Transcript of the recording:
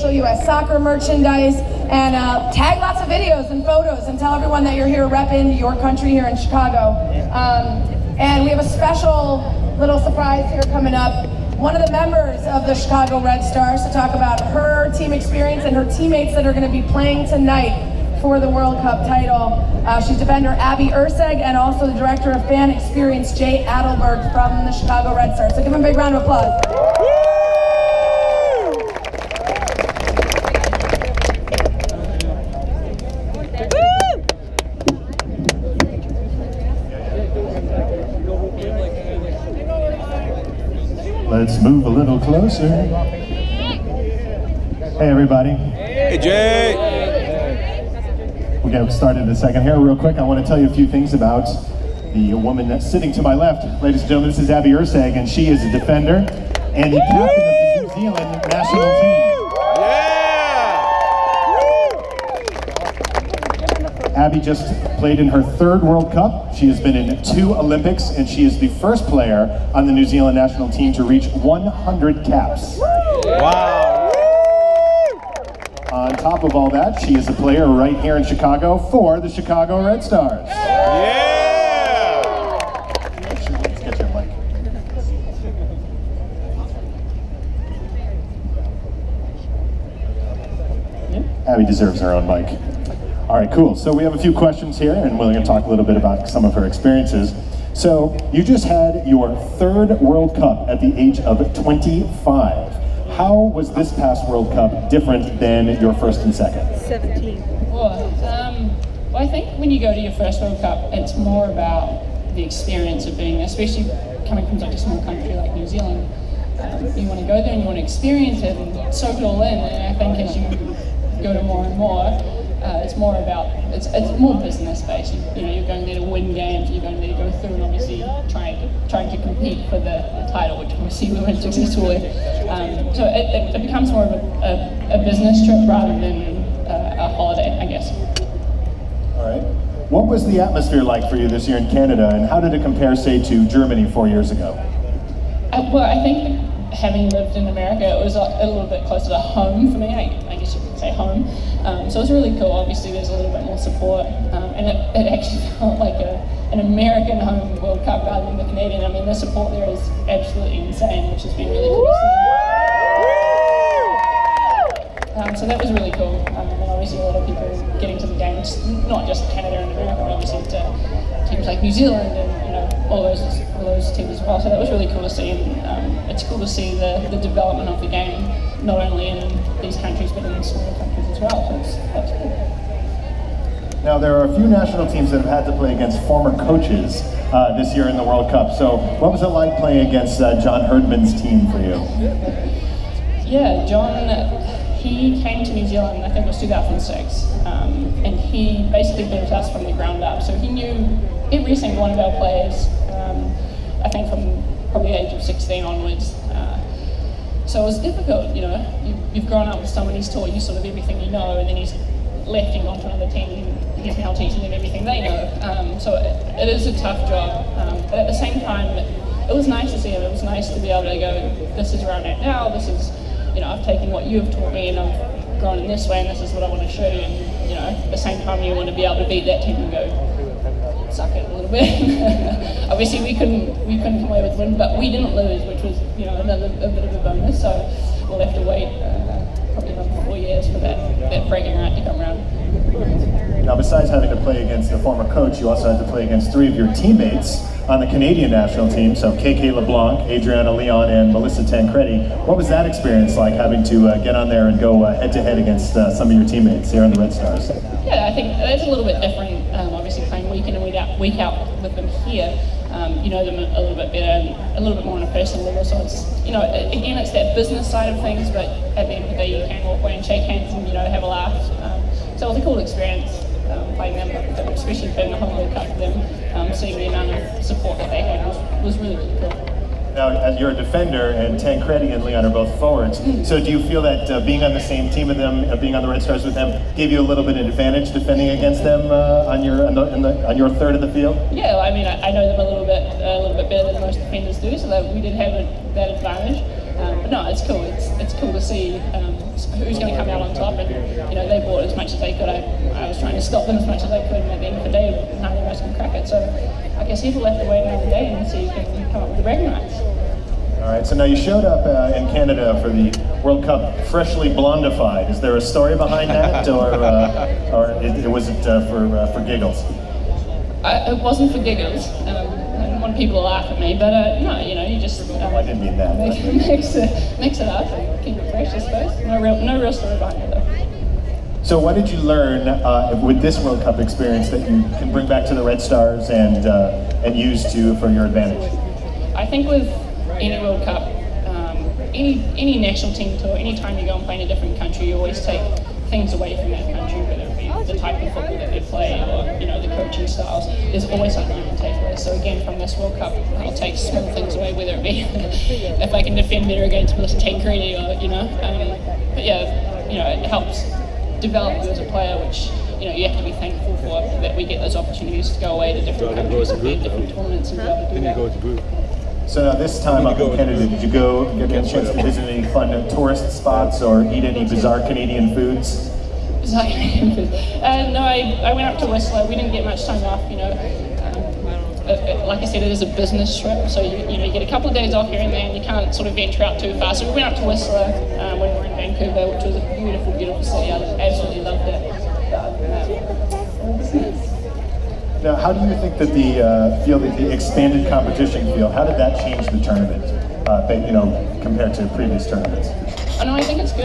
official U.S. soccer merchandise, and tag lots of videos and photos and tell everyone that you're here repping your country here in Chicago. And we have a special little surprise here coming up. One of the members of the Chicago Red Stars to talk about her team experience and her teammates that are going to be playing tonight for the World Cup title. She's defender Abby Urseg and also the director of fan experience Jay Adelberg from the Chicago Red Stars. So give them a big round of applause. Let's move a little closer. Hey everybody. Hey Jay. We'll get started in a second here. Real quick, I want to tell you a few things about the woman that's sitting to my left. Ladies and gentlemen, this is Abby Urseg, and she is a defender and the captain of the New Zealand national team. Abby just played in her third World Cup. She has been in 2 Olympics, and she is the first player on the New Zealand national team to reach 100 caps. Wow. On top of all that, she is a player right here in Chicago for the Chicago Red Stars. Yeah! Let's get your mic. Abby deserves her own mic. All right, cool. So we have a few questions here, and we're going to talk a little bit about some of her experiences. So you just had your 3rd World Cup at the age of 25. How was this past World Cup different than your first and second? 17. Well, I think when you go to your first World Cup, it's more about the experience of being there, especially coming from such a small country like New Zealand. You want to go there and you want to experience it and soak it all in, and I think as you go to more and more, it's more about, it's more business based. You know, you're going there to win games, you're going there to go through and obviously trying to compete for the title, which obviously we weren't successful with. So it becomes more of a business trip rather than a holiday, I guess. All right. What was the atmosphere like for you this year in Canada, and how did it compare, say, to Germany 4 years ago? Well, I think having lived in America, it was a little bit closer to home for me, I guess you could say home. So it was really cool. Obviously there's a little bit more support, and it actually felt like an American home World Cup rather than the Canadian. I mean, the support there is absolutely insane, which has been really cool to see. So that was really cool. And obviously a lot of people getting to the games, not just Canada and America, but obviously to teams like New Zealand and all those teams as well. So that was really cool to see, and it's cool to see the development of the game, not only in these countries but in smaller countries as well. So that's cool. Now there are a few national teams that have had to play against former coaches this year in the World Cup. So what was it like playing against John Herdman's team for you? Yeah, John, he came to New Zealand, I think it was 2006, and he basically built us from the ground up. So he knew every single one of our players, I think from probably the age of 16 onwards. So it was difficult, you've grown up with someone, he's taught you sort of everything you know, and then he's left and gone to another team, and he's now teaching them everything they know. So it is a tough job, but at the same time, it was nice to see him. It was nice to be able to go, this is where I'm at now, this is, I've taken what you've taught me and I've grown in this way, and this is what I want to show you. And at the same time, you want to be able to beat that team and go, suck it a little bit. Obviously, we couldn't come away with a win, but we didn't lose, which was a bit of a bonus. So we'll have to wait probably another 4 years for that bragging right to come around. Now, besides having to play against a former coach, you also had to play against 3 of your teammates on the Canadian national team, so KK LeBlanc, Adriana Leon, and Melissa Tancredi. What was that experience like, having to get on there and go head-to-head against some of your teammates here on the Red Stars? Yeah, I think it's a little bit different, obviously playing week in and week out with them here. You know them a little bit better and a little bit more on a personal level, so it's, again, it's that business side of things, but at the end of the day you can walk away and shake hands and, have a laugh. So it was a cool experience. Playing them, especially playing the whole World Cup for them, seeing the amount of support that they had was really, really cool. Now, as you're a defender, and Tancredi and Leon are both forwards, so do you feel that being on the same team with them, being on the Red Stars with them, gave you a little bit of advantage defending against them on your third of the field? Yeah, I mean, I know them a little bit better than most defenders do, so that we did have that advantage. But no, it's cool. It's cool to see who's going to come out on top. And they bought as much as they could. I was trying to stop them as much as I could, and at the end of the day, none of us can crack it. So I guess people have to wait another day and see who can come up with the bragging rights. All right, so now you showed up in Canada for the World Cup freshly blondified. Is there a story behind that, or was it for giggles? It wasn't for giggles. I didn't want people to laugh at me, but no, you just I didn't mean that. mix it up and keep it fresh, I suppose. No real story behind it though. So what did you learn with this World Cup experience that you can bring back to the Red Stars and use for your advantage? I think with any World Cup, any national team tour, any time you go and play in a different country, you always take things away from that country, whether it be the type of football that they play or the coaching styles. There's always something you can take away. So again, from this World Cup, I'll take small things away, whether it be if I can defend better against Melissa Tancredi or but yeah, it helps develop you as a player, which you have to be thankful for, that we get those opportunities to go away to different countries and play different tournaments and be able to do that. So now this time up in Canada, did you get a chance to visit any fun tourist spots or eat any bizarre Canadian foods? Bizarre Canadian food? No, I went up to Whistler. We didn't get much time off, like I said, it is a business trip, so you get a couple of days off here and there, and you can't sort of venture out too far. So we went up to Whistler when we were in Vancouver, which was a beautiful, beautiful city. I absolutely loved it. Now, how do you think that the expanded competition field, how did that change the tournament, compared to previous tournaments? I know, I think it's good.